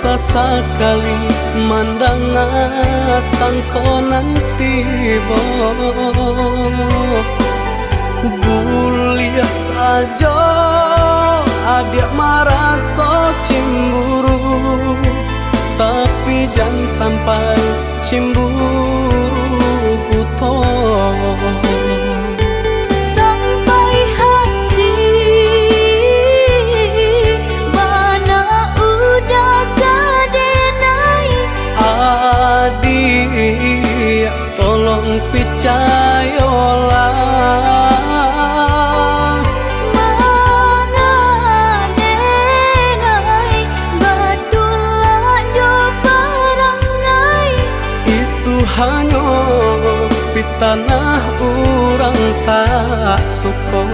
Sesekali mandang sangko nanti Bulia saja adik marah so cemburu, tapi jangan sampai cemburu buto. Adik, tolong percayalah, mengadenai betullah jo perangai. Itu hanya di tanah orang tak suka.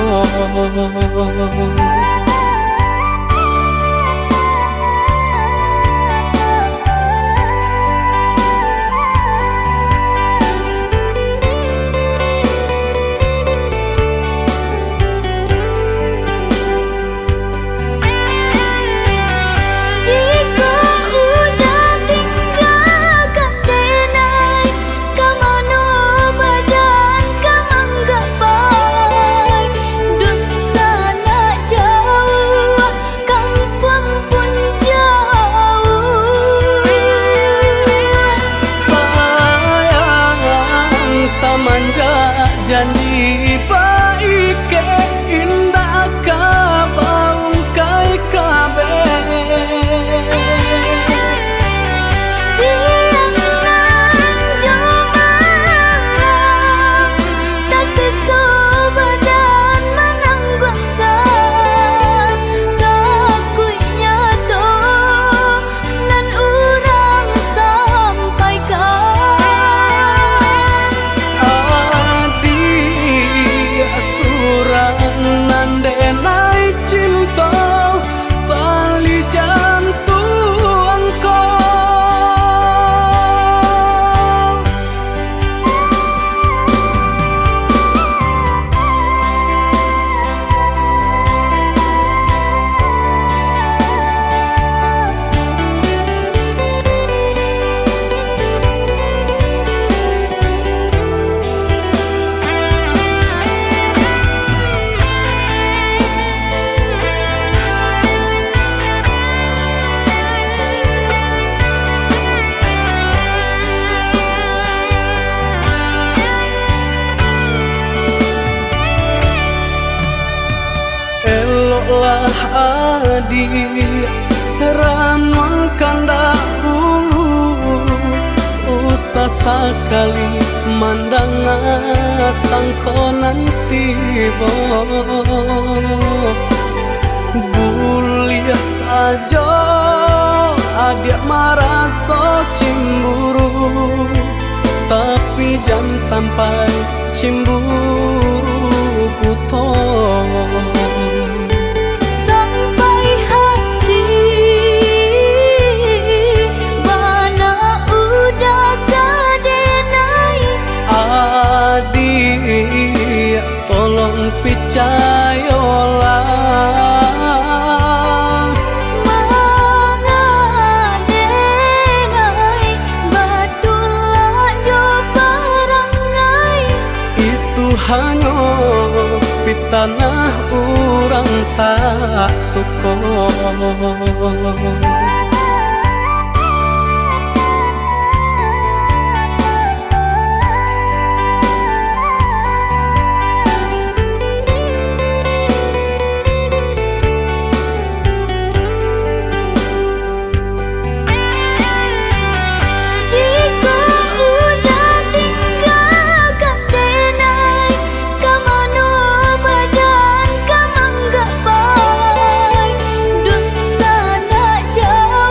Janji baik ke indah kabaung kai kabe. Siang nan jomalang tak sesu badan menanggungkan kakuinya to nan urang sampaikan. Nandenai cinta tali jantung lah adik ranuang kanda ulu, usah sekali mandang sangko nanti Bulia saja adik marah so cemburu, tapi jangan sampai cemburu buto. Adik, tolong percayalah, mengadenai betullah jo perangai. Itu hanya di tanah orang tak suka. Jauh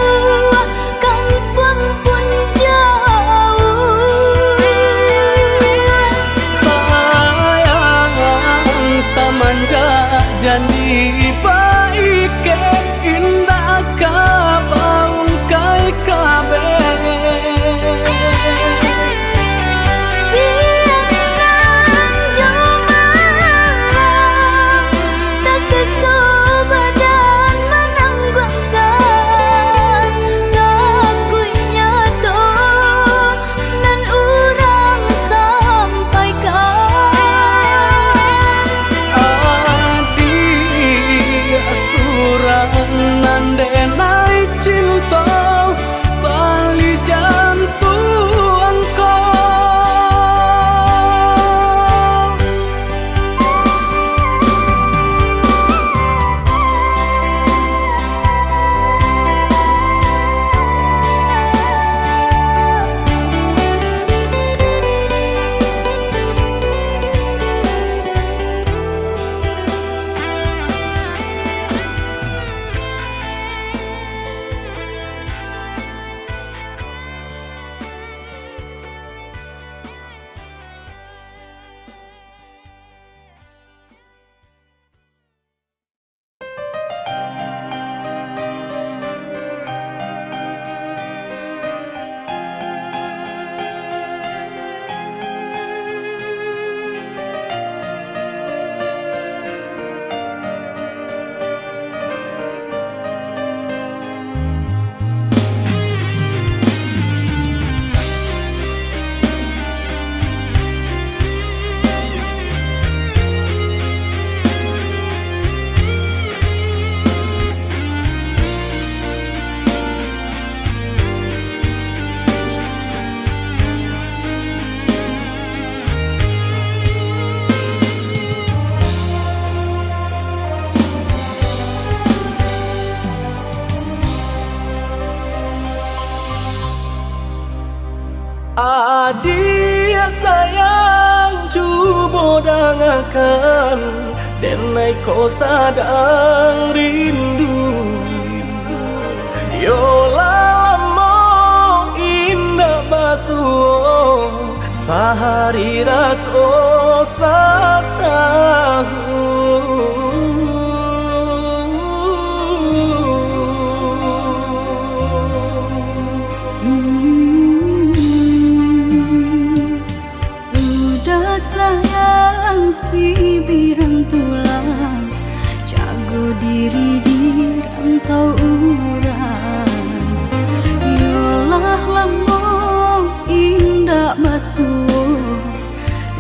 Adia sayang cubo dangakan denai ko sadang rindu Yola lamo indah basuh sehari raso satahu Udah sayang si birang tulang jago diri di rantau urang Yolah lamo indah basuh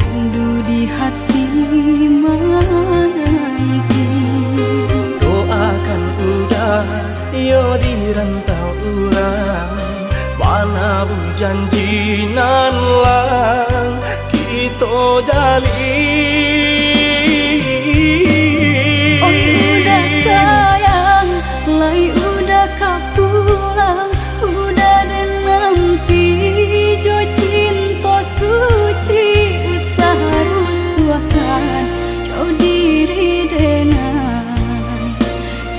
rindu di hati menanti Doakan udah yo di rantau urang mana bu janji nan lang kita jalin Oh udah sayang lai udah kapulang udah dan nanti jo cinta suci usaha rusuakan jo diri denai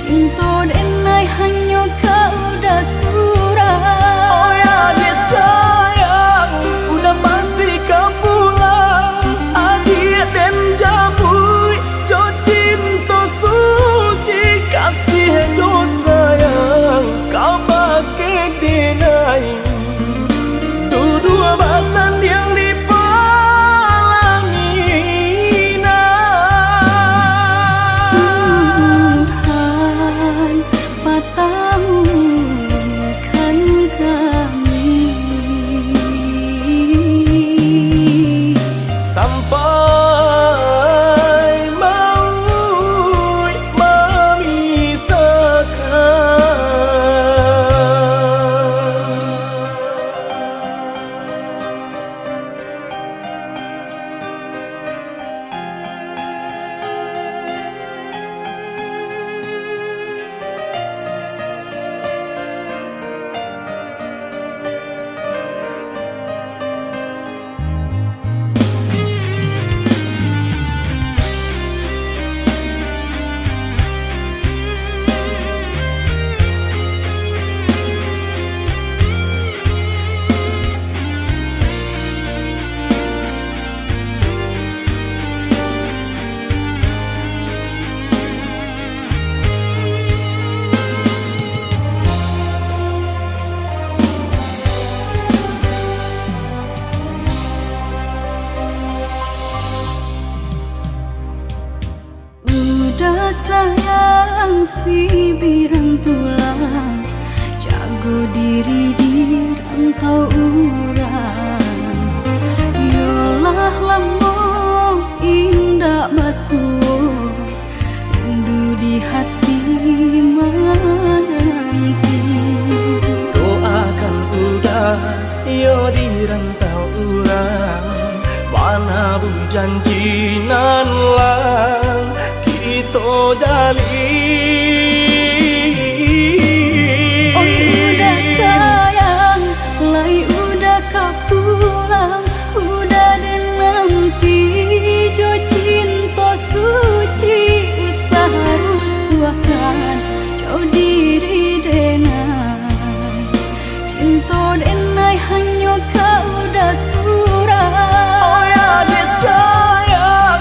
cinta denai hanya kau udah surah Oh ya dia sayang udah pasti kau pulang adik dan jabui jo cinta suci kasih jo sayang kau pakai denai dua bahasan yang dipalangina Tuhan patahkan kami sampai maut Udah sayang si birang tulang jago diri di rantau urang Yolah lamo indah basuh rindu di hati menanti Doakan udah yo di rantau urang mana bu janji nan lang kita jalin Oh udah sayang lai udah kapulang udah dan nanti jo cinta suci usaha rusuakan jo diri denai cinta denai hanya kau udah surah Oh ya dia sayang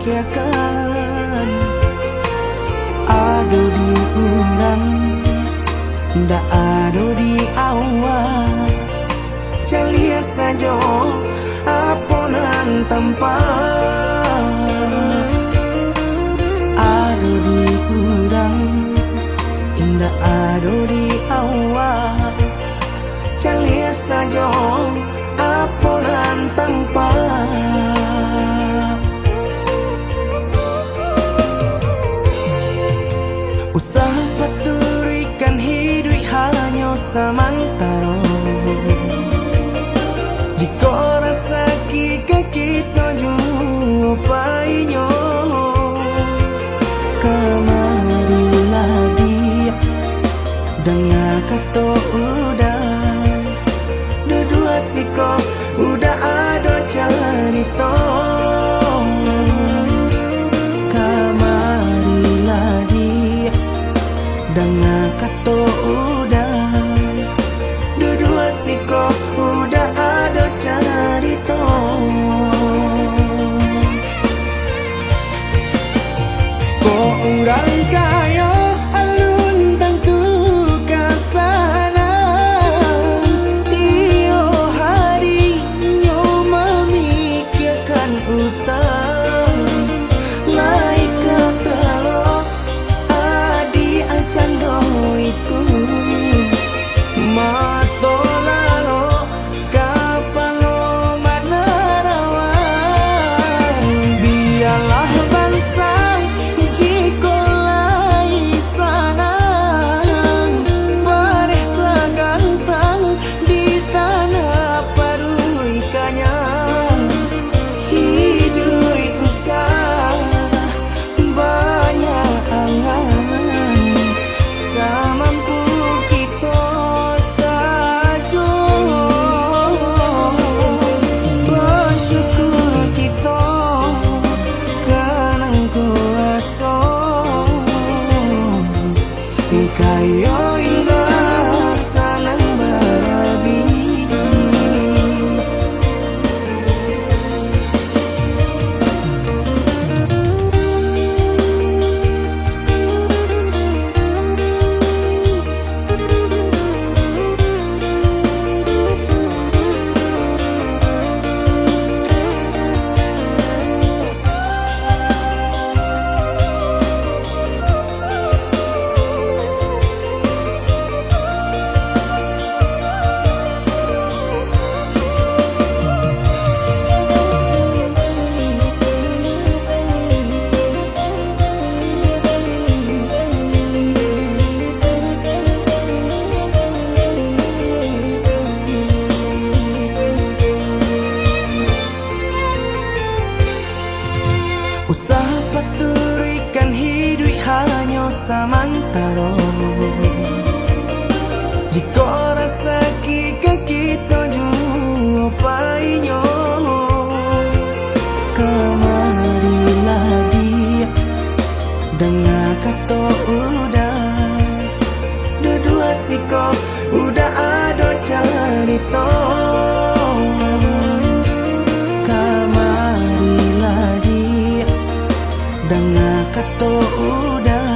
memikirkan ado di urang ndak ado di awal celia saja aponan tanpa ado di urang ndak ado di awal celia saja aponan tanpa usaha paturikan hidup hanya samantara jika rasa kita jumpai-nya kamarilah dia dengar kata udah dua siko udah ada cerita kamarilah dia dengar kata udah dua siko udah ada cerita kok urang kaya alun tentu kasana tio hari nyo memikirkan utang laika telok adi acando itu mato lalo kapalo manarawan biarlah bangsa jikolai sanang bareh sagantang di tanah parui kanyang hidup usah banyak angan samampu kita saja bersyukur kita kanang kuasa kaya indah sanang barabi usaha paturikan hidup hanya samantara jika rasa kita jumpai-nya kamarilah dia dengar kata udah dua siko udah ada cerita kamarilah dia dengar kata udah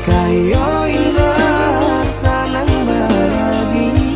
kayo indah sanang bagi.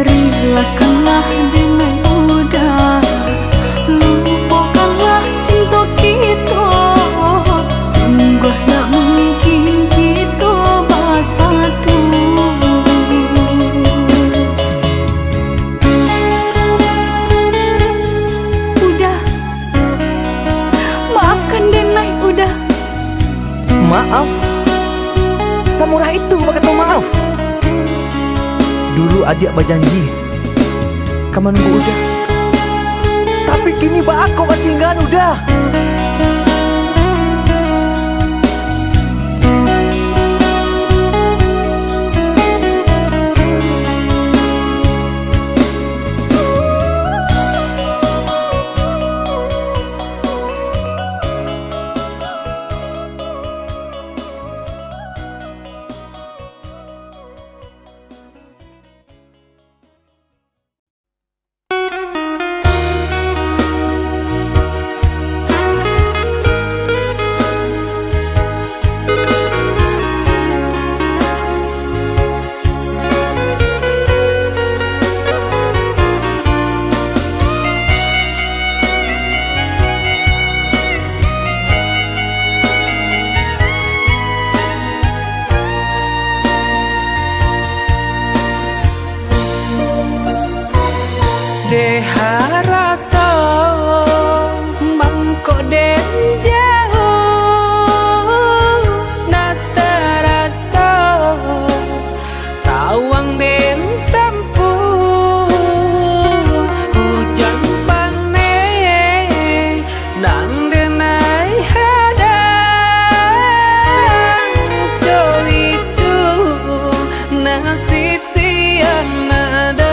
Relakanlah denai udah, lupakanlah cinta kita. Sungguh tak mungkin kita bersatu. Udah, maafkan denai udah. Maaf? Samurah itu berkata maaf? Dulu adik berjanji kamu nunggu udah, tapi kini aku tinggal udah. Deharata mangko den jauh natarasa tawang den tempuh hujan pane nang denai hadang jo itu nasib siang nada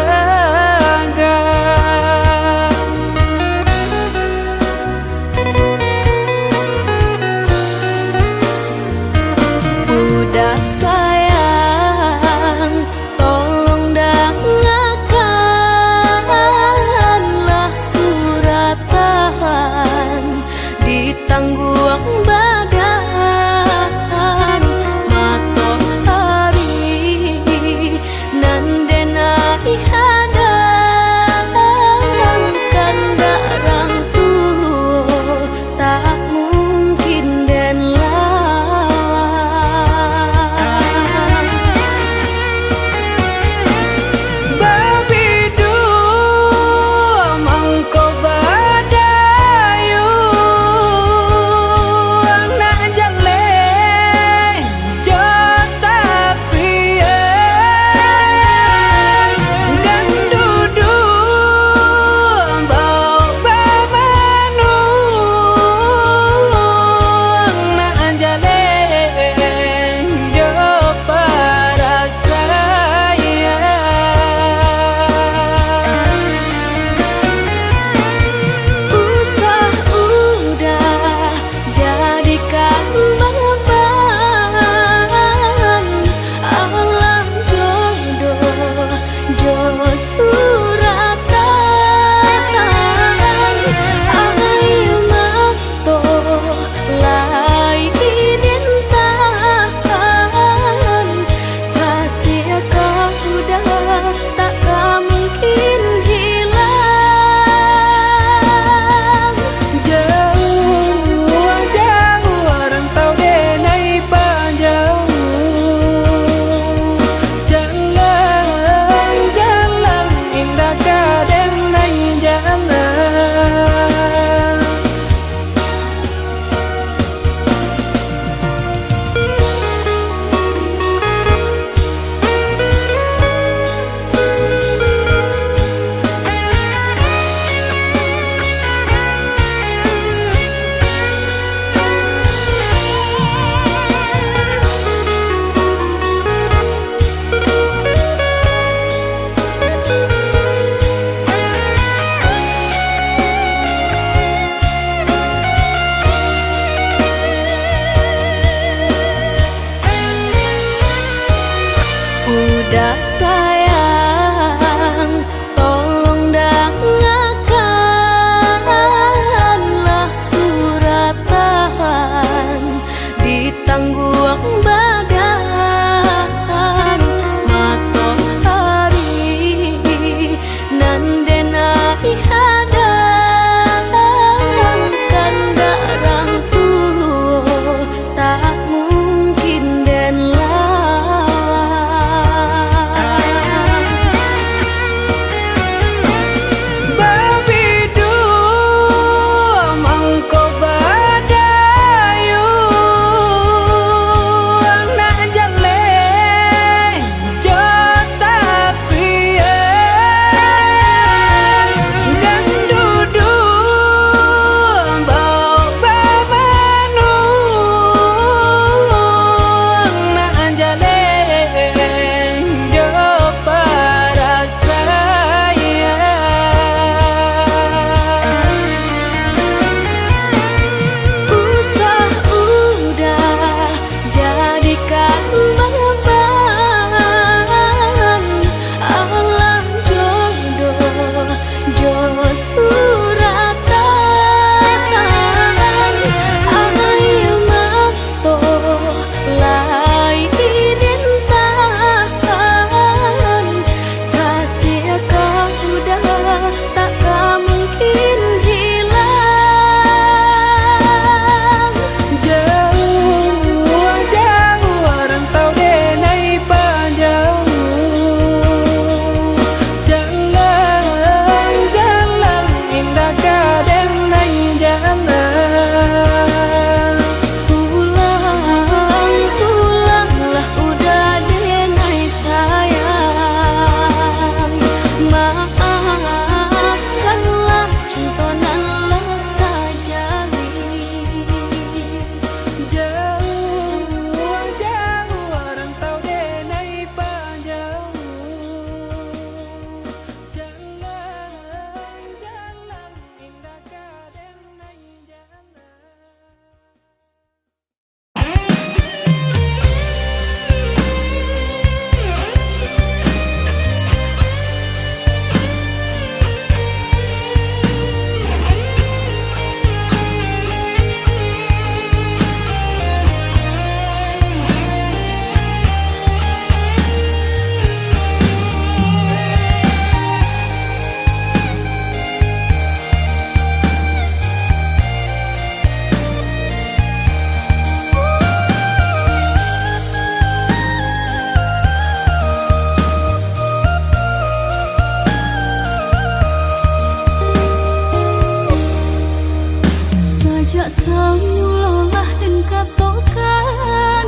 samulolah dan katokan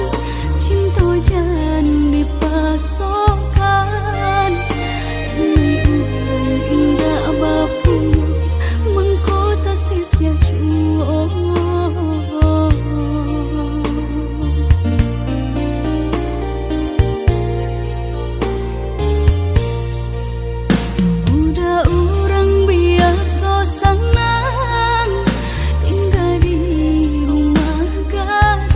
cinta jan dipasokan nai urang indah bapu mengkota sisia cuo udah urang biasa sanang tinggal di rumah gadang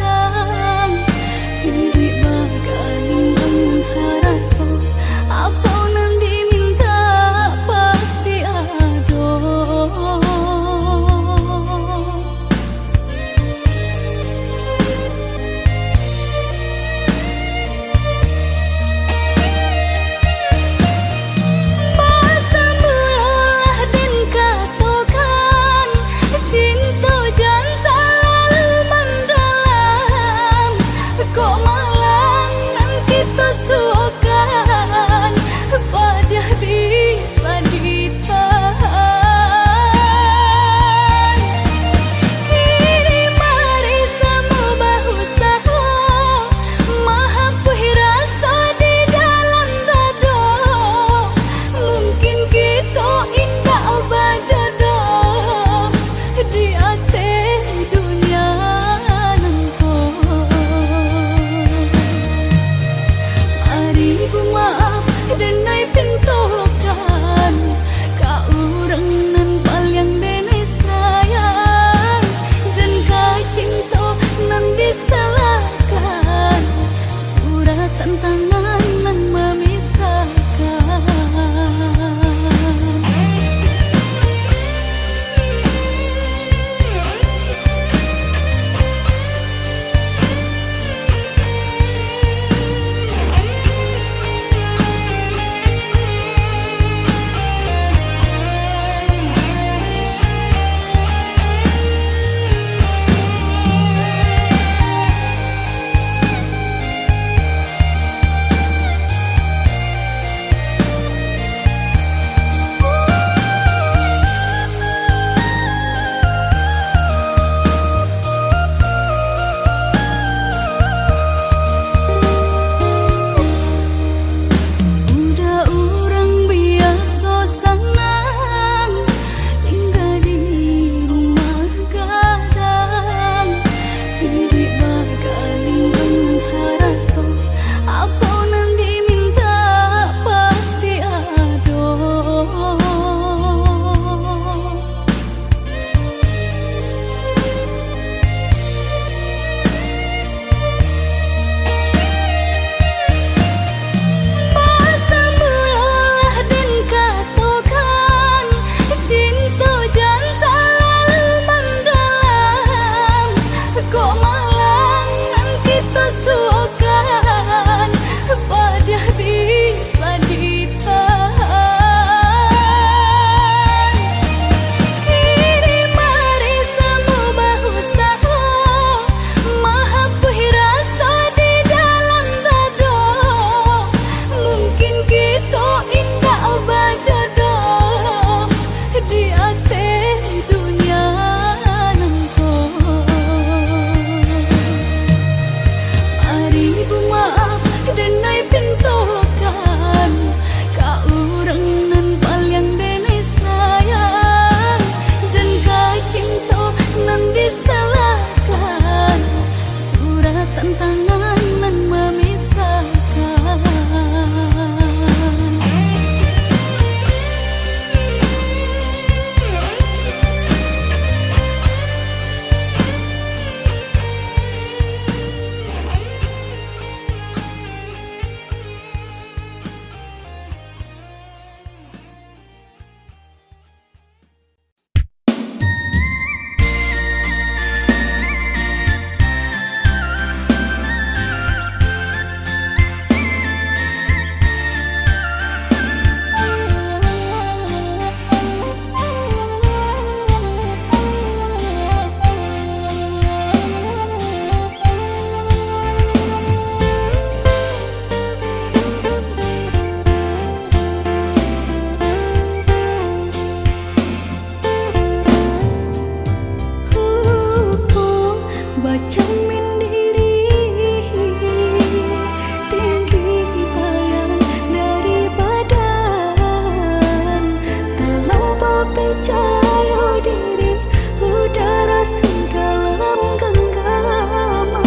percaya diri, udara sedalam genggaman.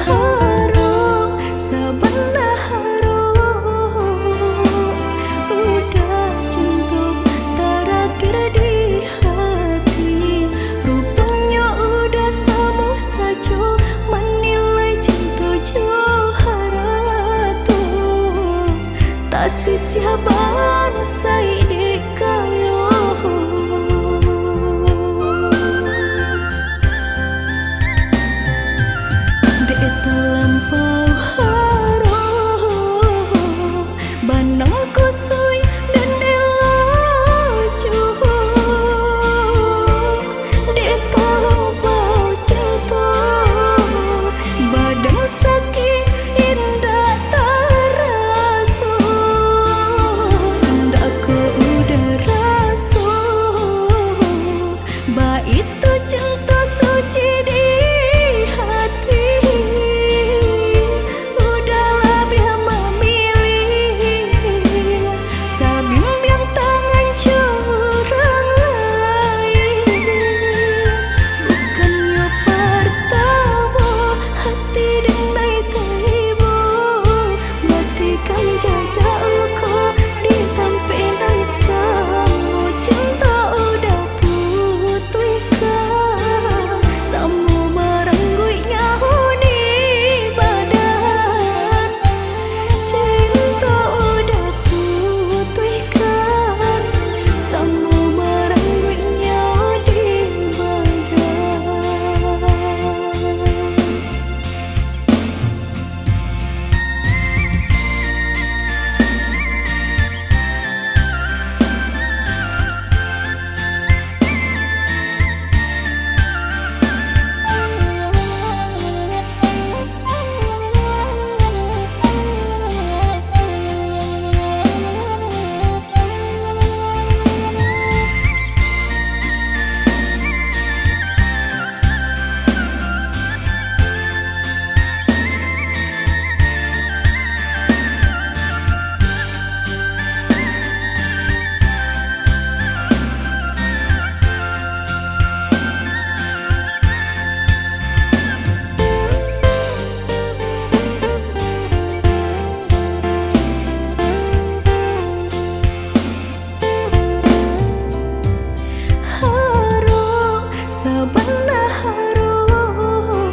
Harum, sebenarnya harum, udah cinta terakhir di hati. Rupanya udah sama saja menilai cinta johara tuh. Tak sisiaban saidi kayo. Dek terlampau harum, banang kusui dan eloju. Dek terlampau cinta, badan sakit indah terasa. Ndak ku udah rasa, ba itu cinta suci di hati. Udahlah biar memilih, sabimbing tangan curang lain. Bukannya pertama hati denai tiba, matikan jajak luka di tampilan sama. Cinta udah putihkan, sama merenggui nyahuni badan. Cinta udah putihkan, sama merenggui nyah di badan. Harum, sebenarnya harum,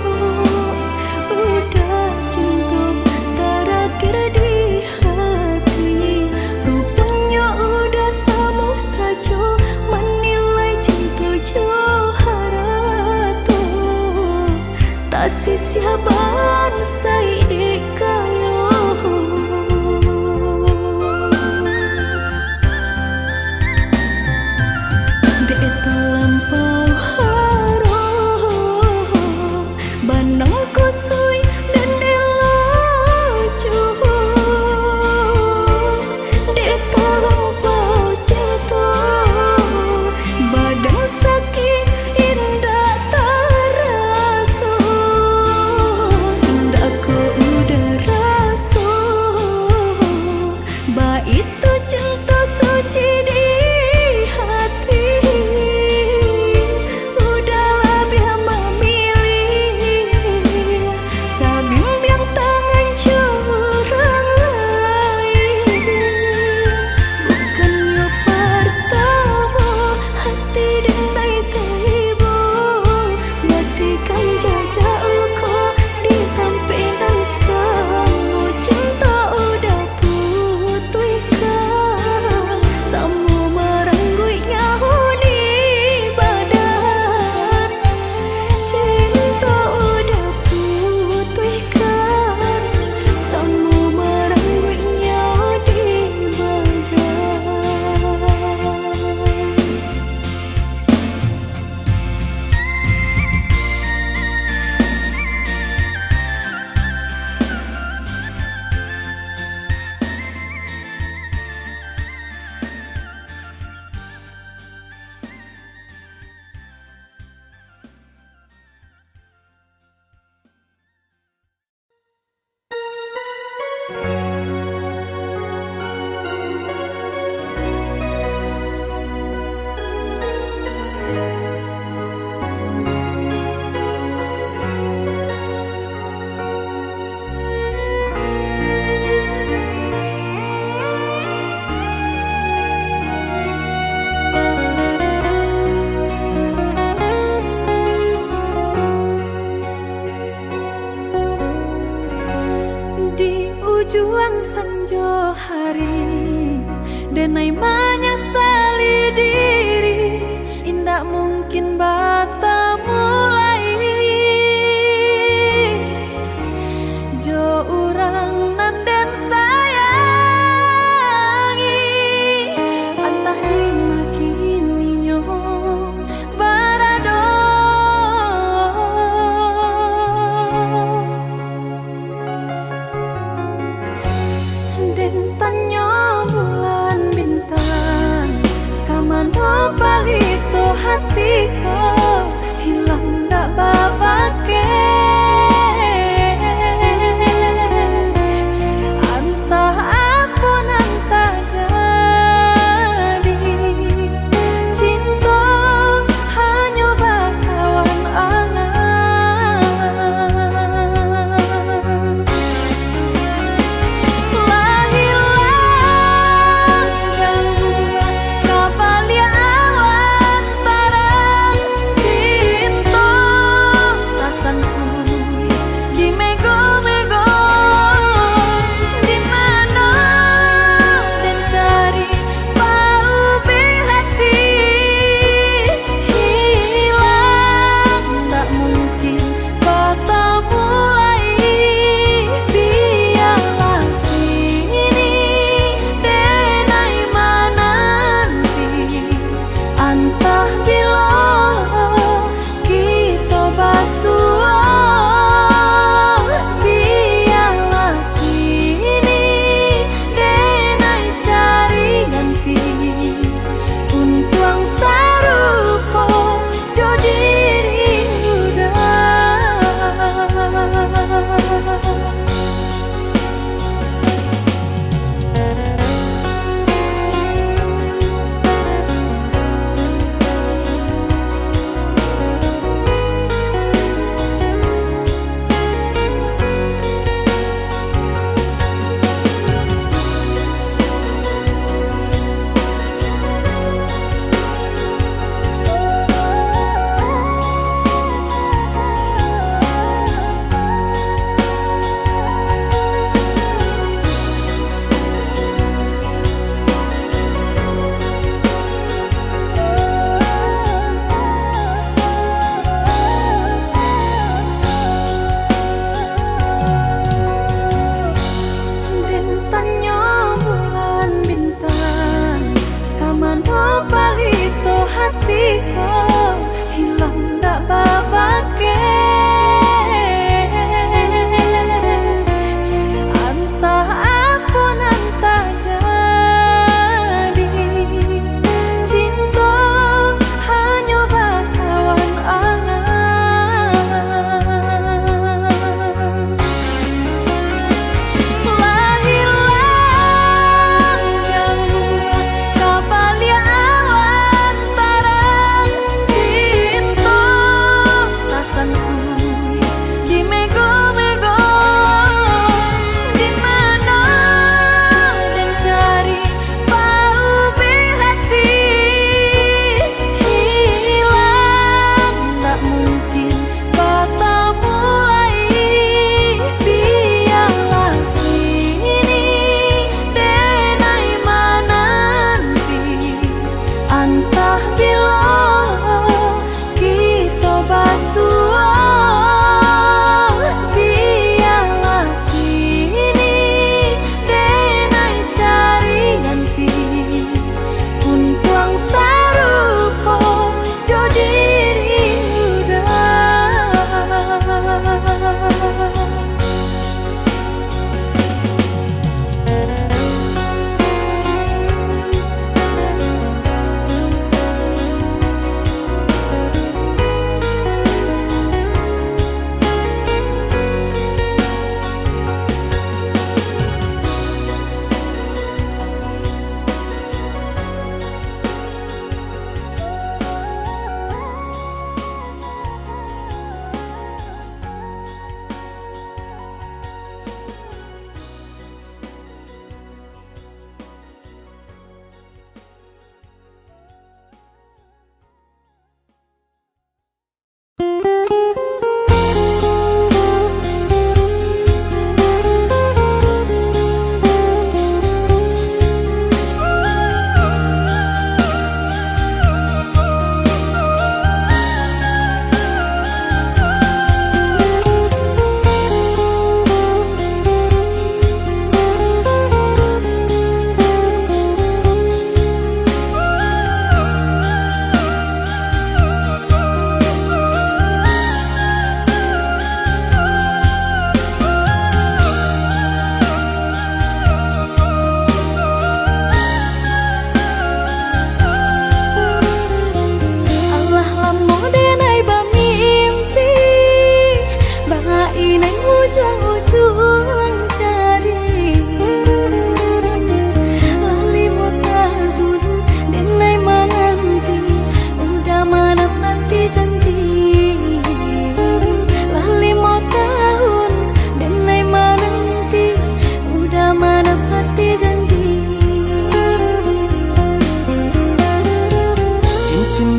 udah cinta terakhir di hati. Rupanya udah sama saja menilai cinta johara tuh. Tak sisiaban saidi kayo. Dek terlampau harum, banang kusui dan eloju. Dek terlampau cinta, badan sakit indah terasa. Ndak ku udah rasa, ba itu cinta suci di hati. Udahlah biar memilih, sabimbing tangan curang lain. Bukannya pertama hati denai tiba, matikan jajak luka di tampilan sama. Cinta udah putihkan, sama merenggui nyahuni badan. Cinta udah putihkan, sama merenggui nyah di badan. denai menyesali diri, indak mungkin bata mulai. Jo urang nan den sayangi, antah dimakini nyo barado. Den tanyo bulan bintang, kamano palito hatiko, hilang dak babake. Antah apa nanta jadi, cinta hanya bakawan angan. Hilang jauh kapal yang tarang,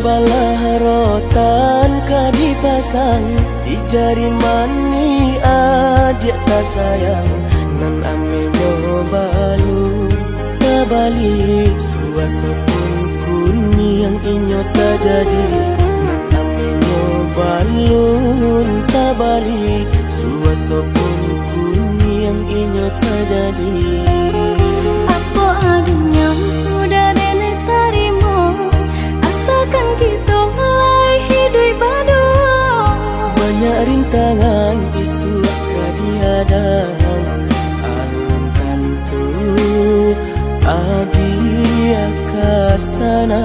Balah rotan ka dipasang di jari mani adik tak sayang nan amenyo balu tabali suaso pun kuni yang inyo tak jadi nan amenyo balun tabali suaso pun kuni yang inyo tak jadi. Apa adanya udah nenek tarimo asalkan kita mulai hidup baru. Banyak rintangan isu kadiadang alam tentu adia kasana.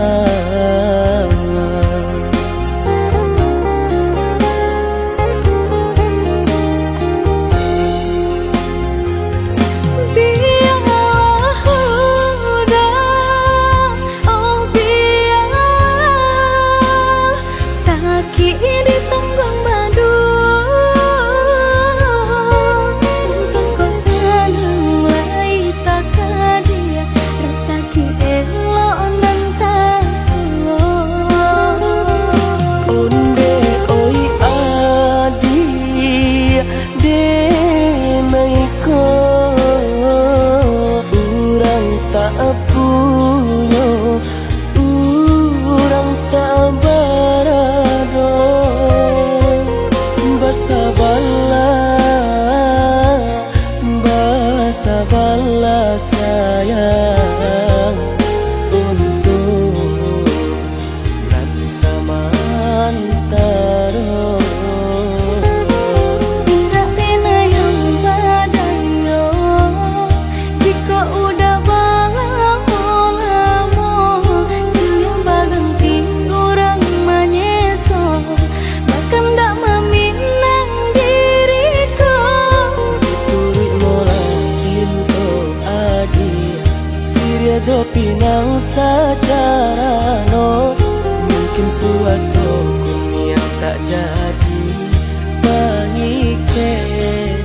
Sabarlah sayang untuk nanti samantara. Tidak pernah yang badayo jika udah lamo siang baganti orang manyeso bahkan tak meminang diriku. Turi mola Siria jo pinang secara no mungkin suaso kuni yang tak jadi mengikat.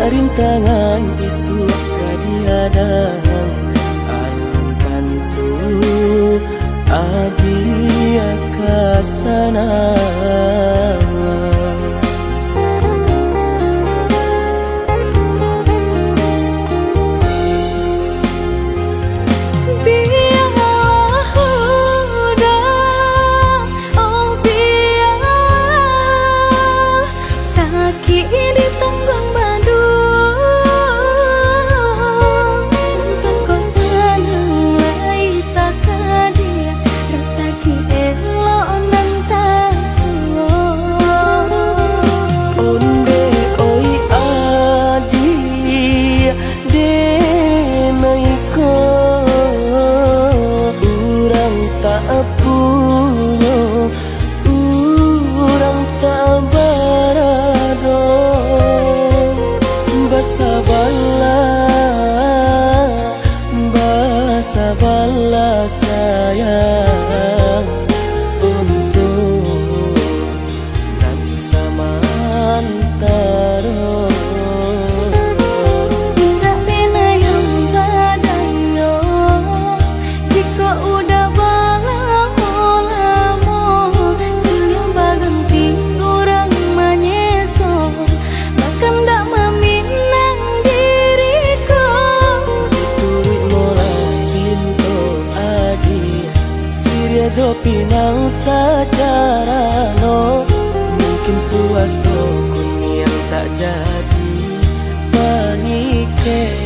Rintangan isu kadiadang alam tentu adia kasana. Sabarlah sayang untuk nanti samantara. Tidak pernah yang badayo jika udah lamo siang baganti orang manyeso bahkan tak meminang diriku. Turi mola Siria jo pinang secara no mungkin suaso tak jadi pangikeh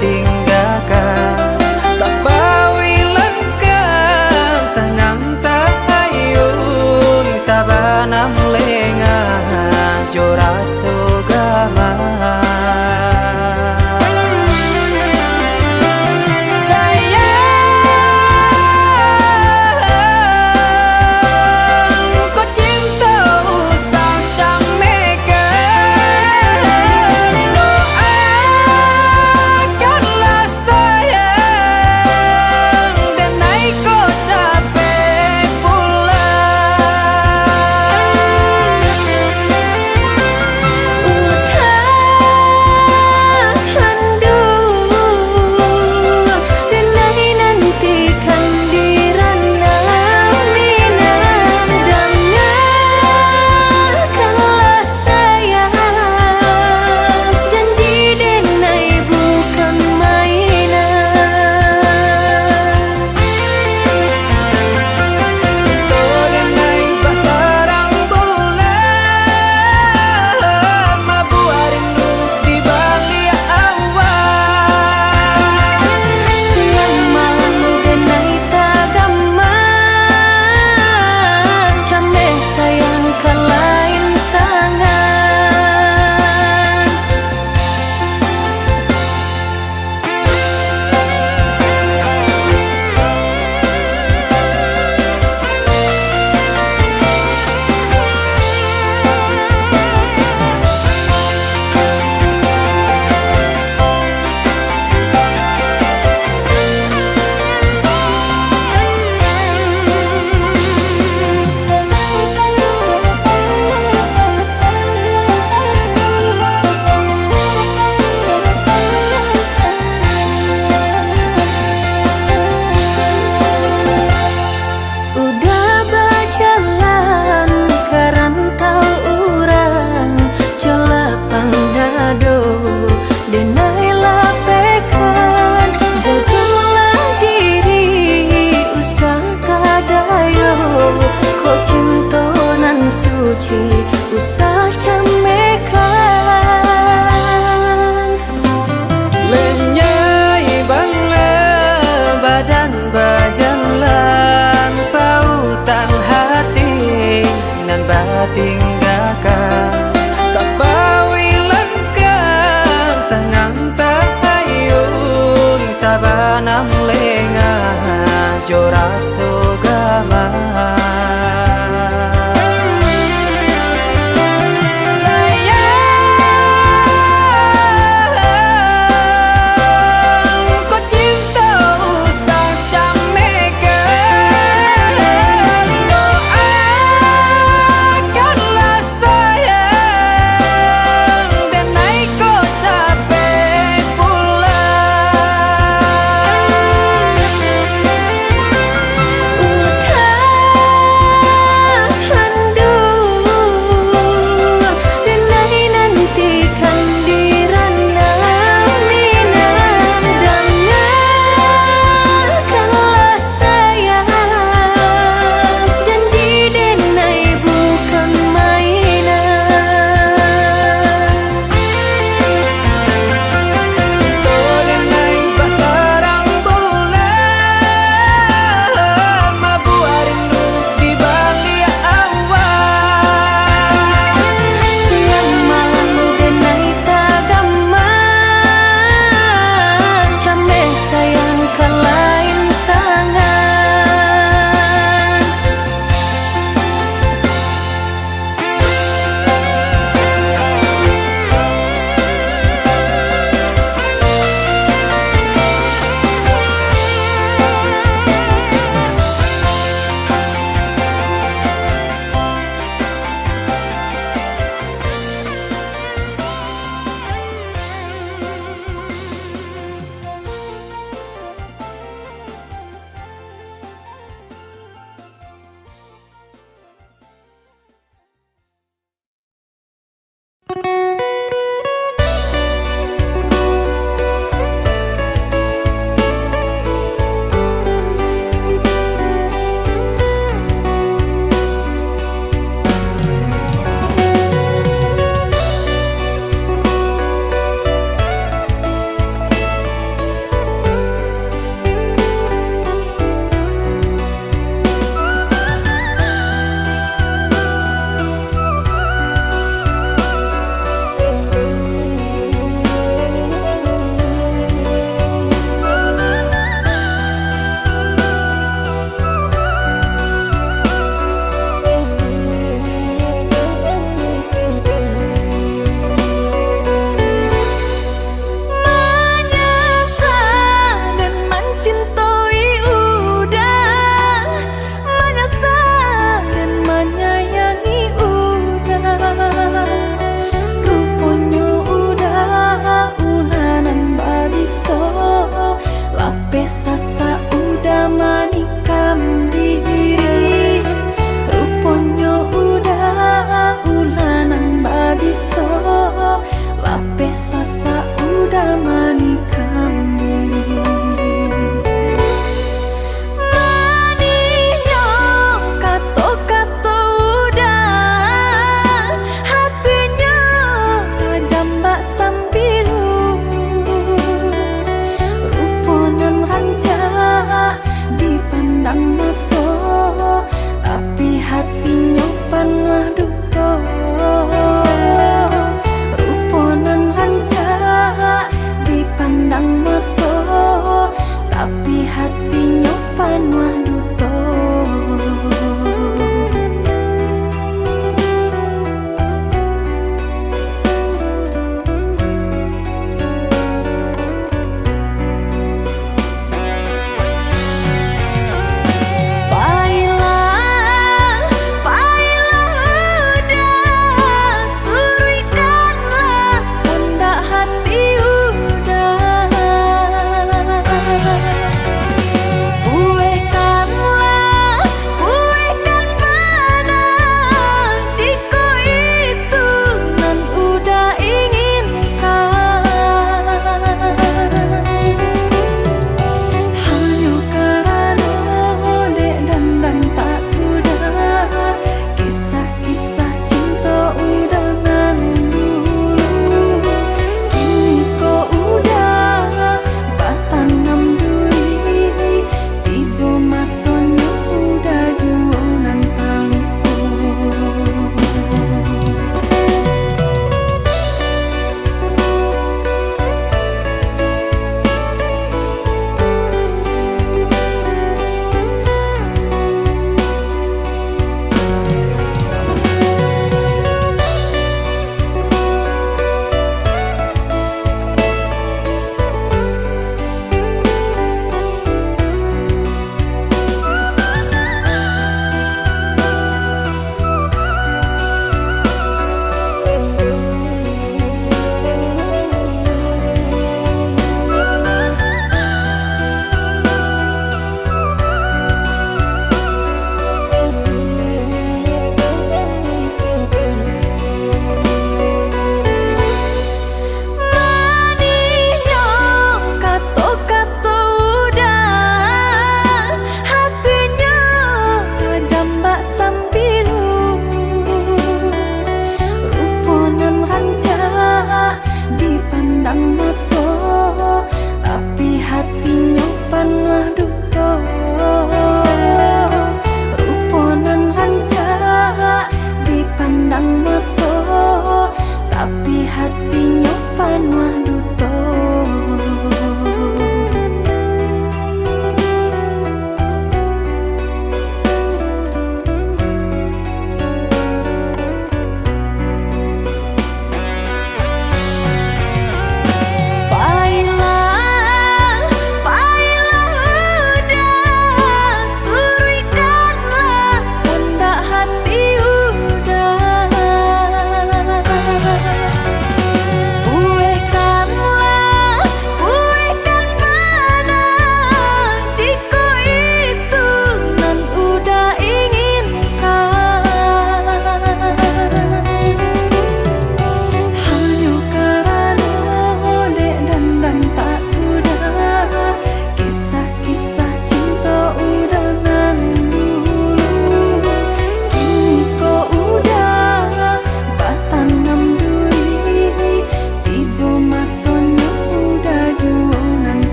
tinggalkan tak bawi lengkap tanam tak ayun tabanam lengan jora sugama usah camekan lenyai bangla badan bajalan pautan hati nan batin gakang tak bawi lengkap tanang tak ayun tabanam lengah jora sugama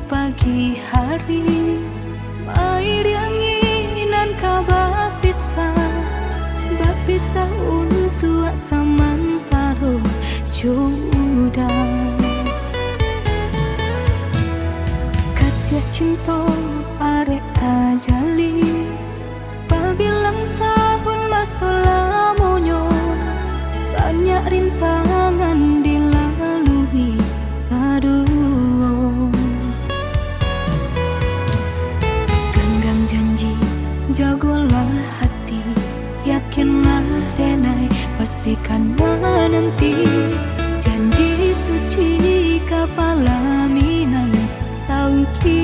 pagi hari mai dianginan kabar Bapisah untuk samantaro jodoh Kasih cinta arek tajali Pabilang tahun masa lamonyo Banyak rintangan dilalui Aduh Genggam janji jagolah hati Yakinlah denai pastikan menanti Janji suci kepala minan tauki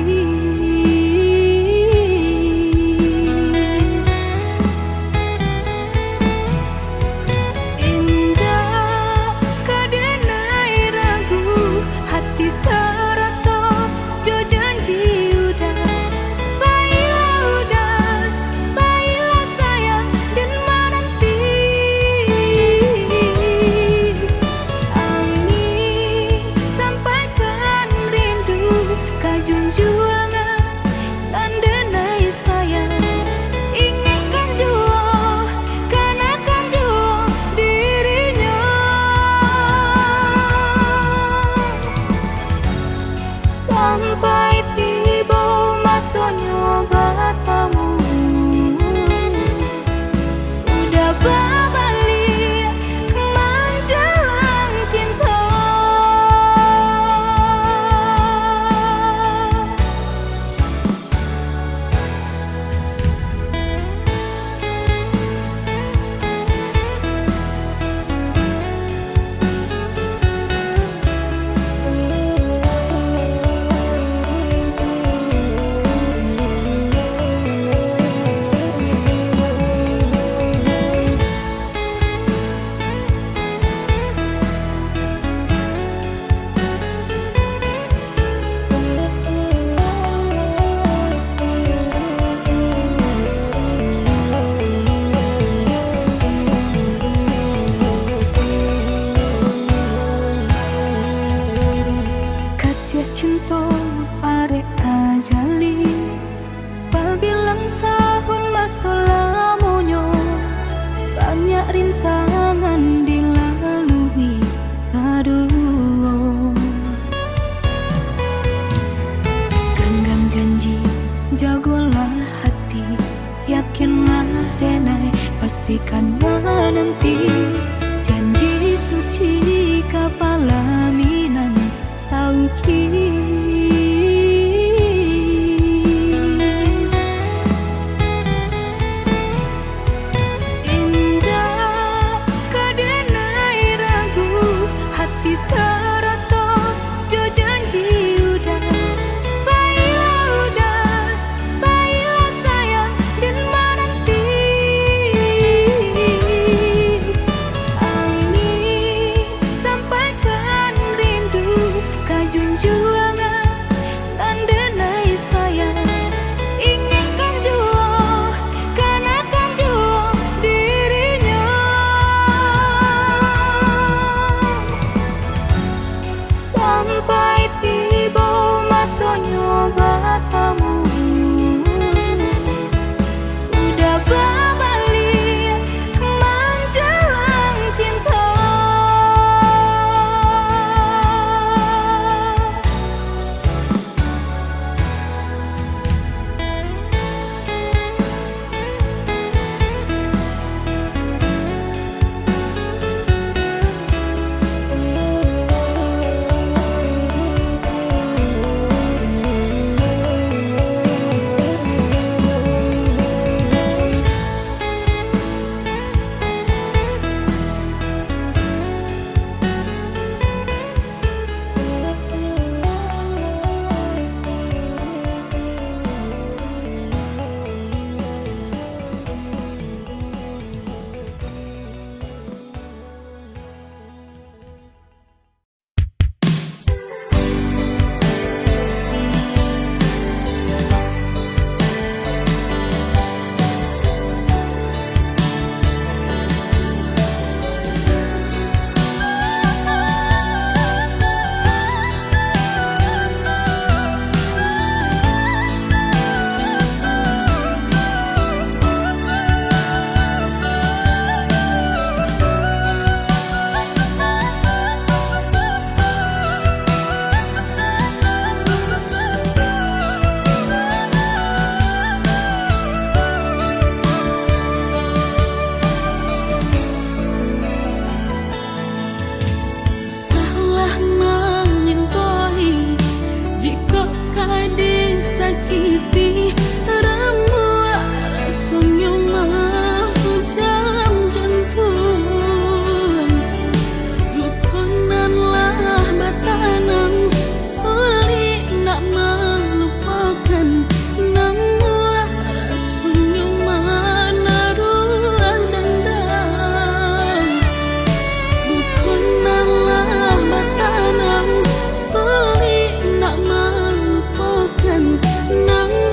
Indah kadenai ragu hati serato jo janji udah Baiklah sayang dan menanti Angin sampaikan rindu kajunjuangan dan denai sayang Inginkan jua kanakan jua dirinya Sampai tiba masanya batamu Udah berbalik menjelang cinta Kasih cinta arek tajali Pabilang tahun masa lamonyo Banyak rintangan dilalui Aduh Genggam janji jagolah hati Yakinlah denai pastikan menanti Janji suci kepala minan tauki Indah kadenai ragu hati serato jo janji udah Baiklah sayang dan menanti Angin sampaikan rindu kajunjuangan sakiti ramuan rasanya jam jantung lukunanlah batanam sulit nak melupakan namun rasanya naruan dendam lukunanlah batanam sulit nak melupakan namun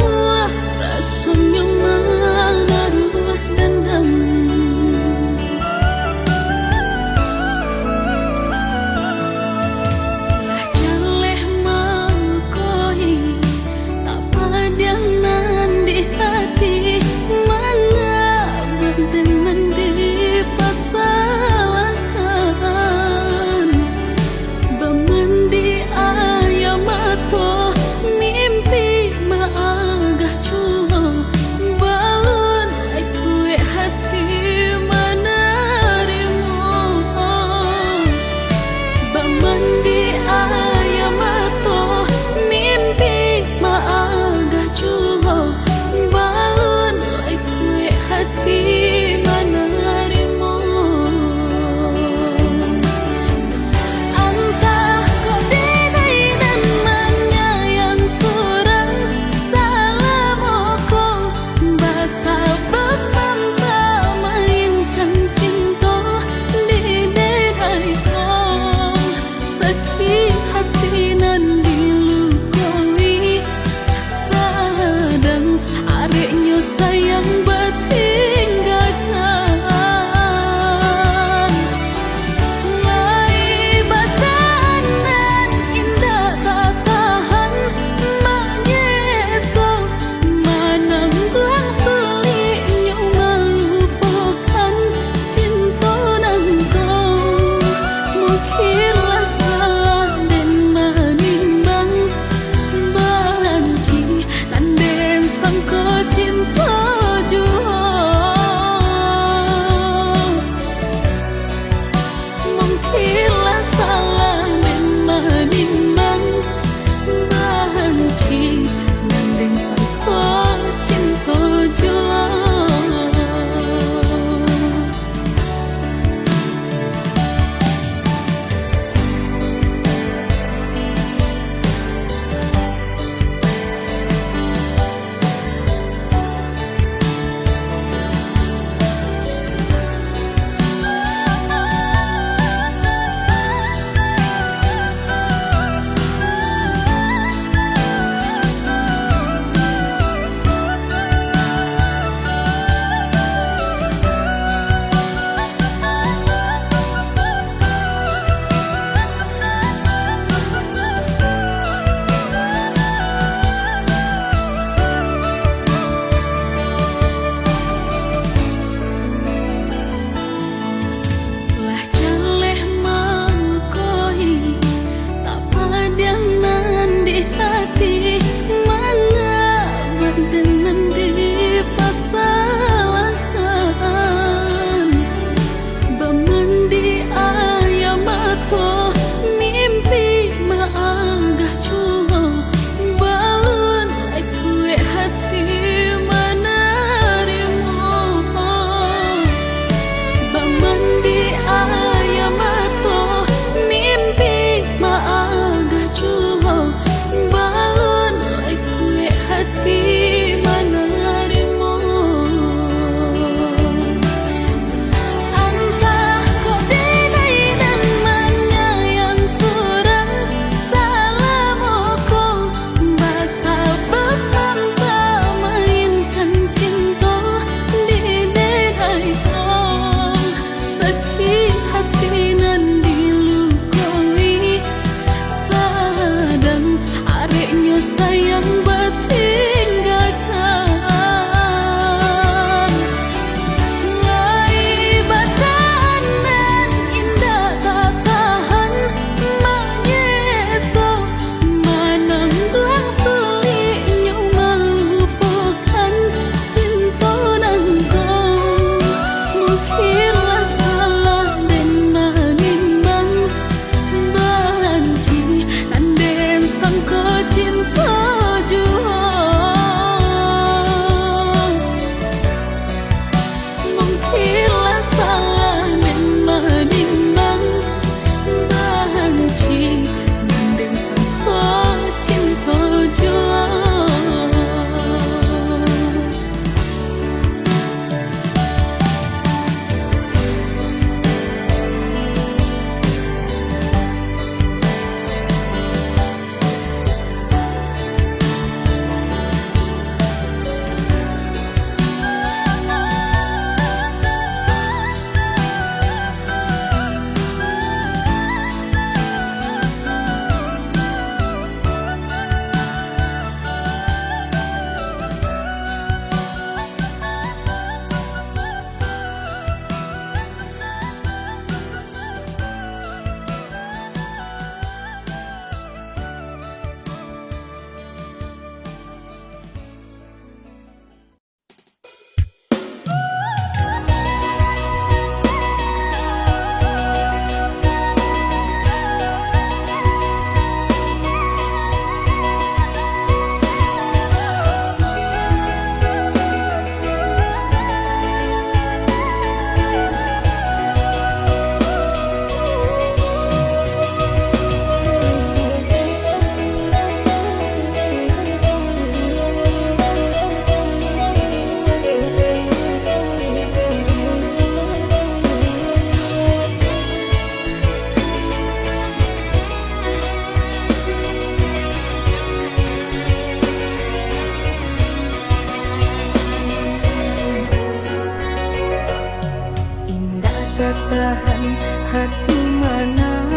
kemarahan hati menang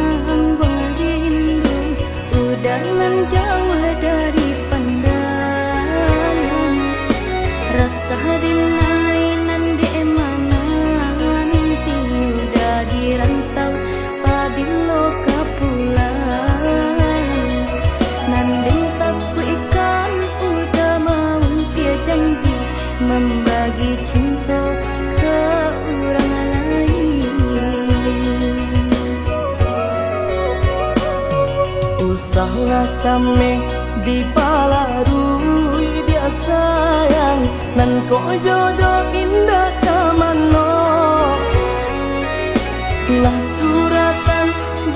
rindu udalan jauh dari pandangan rasa dinainan di emangan tiudah di rantau padilo kapulang nanding taku ikan udah mau tia janji membagi cinta ke orang lain. Usahlah came di palarui dia sayang nan ko jodoh indah kamano lah suratan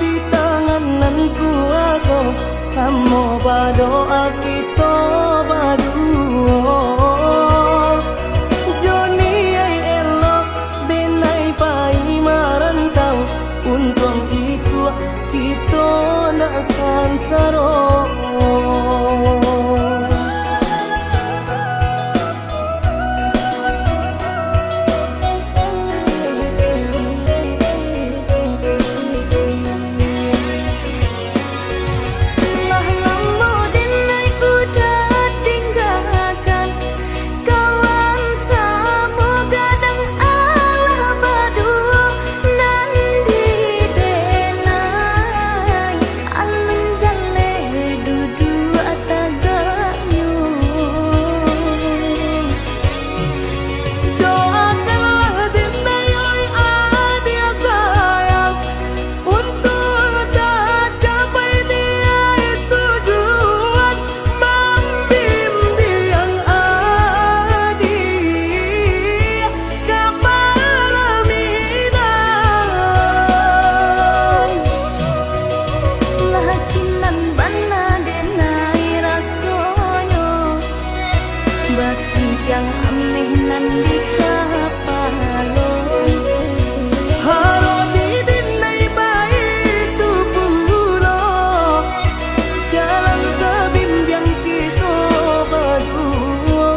di tangan nan kuaso samo badoa kita baduo Joni ay elok denai pai marantau untung isu kita na sansaro yang ameh nan di kapalon haro di dinai baik tu pulo jalan sebimbiang kita berdua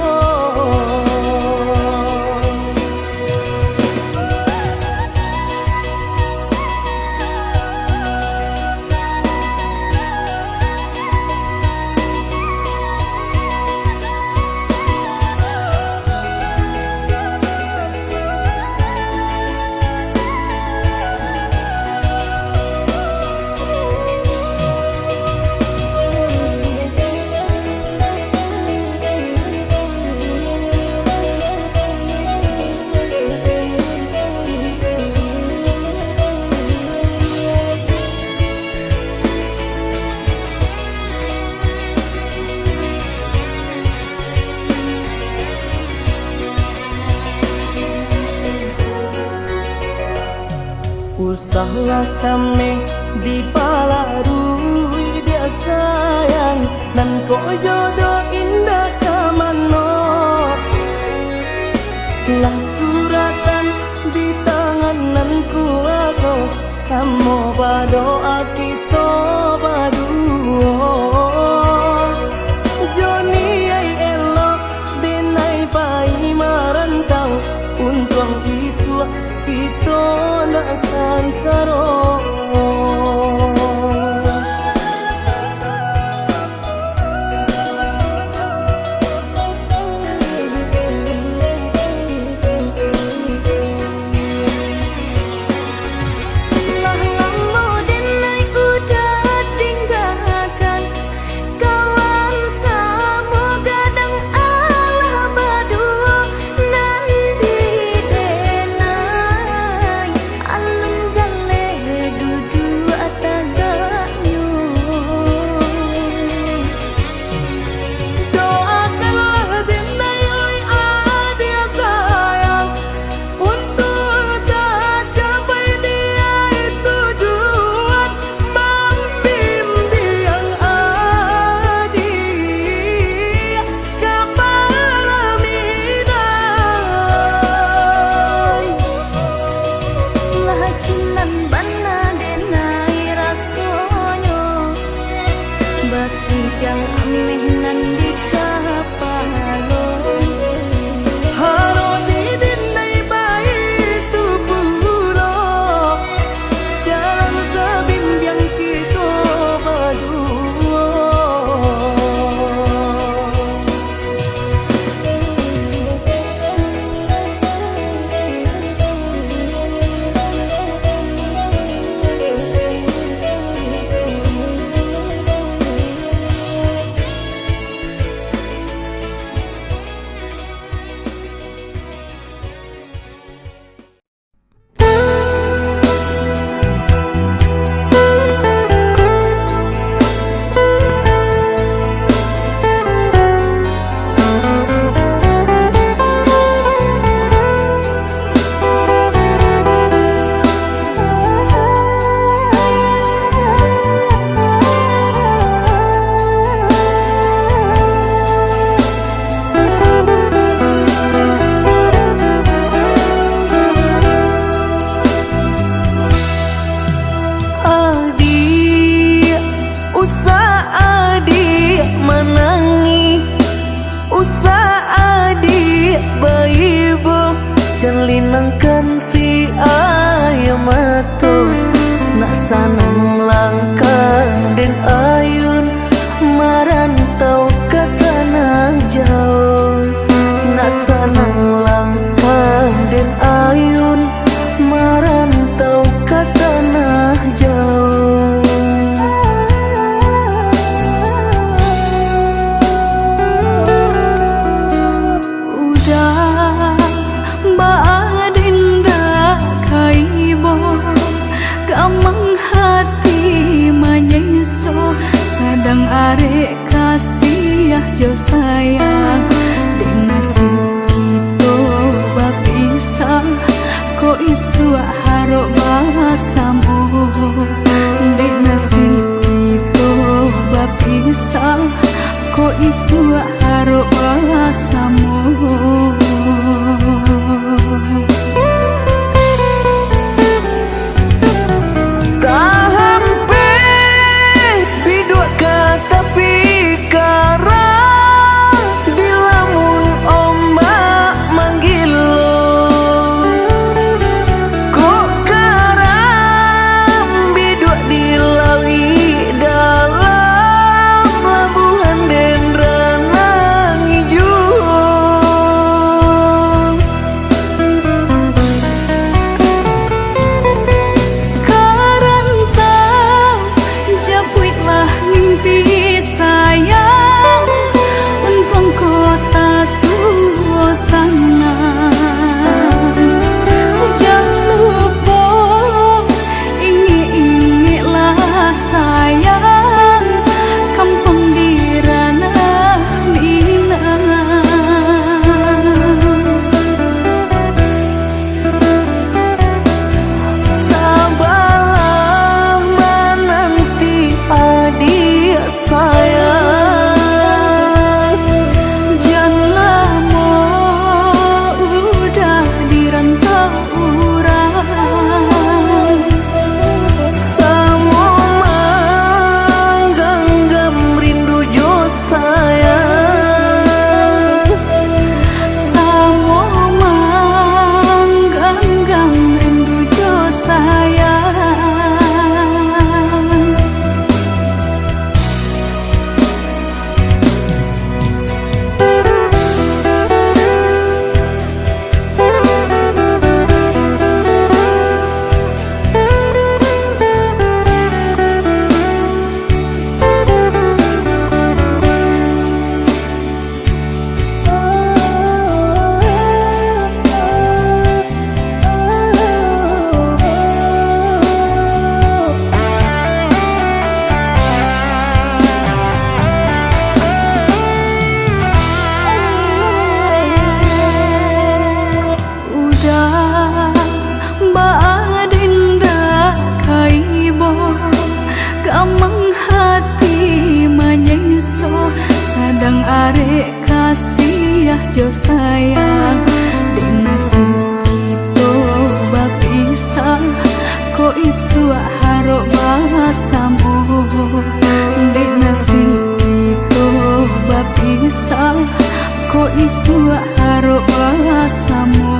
Usahlah came di palarui dia sayang nan ko jodoh indah kamano lah suratan di tangan nan kuaso samo badoa kita baduo Joni ay elok denai pai marantau untung isu kita na sansaro lah lambo denai udah sayang di nasib kita bapisah kok isu harok basamu di nasib kita bapisah kok isu harok basamu. Sadang arek kasih jo sayang di nasib kita bapisah kok isu harok basamu di nasib kita bapisah kok isu harok basamu.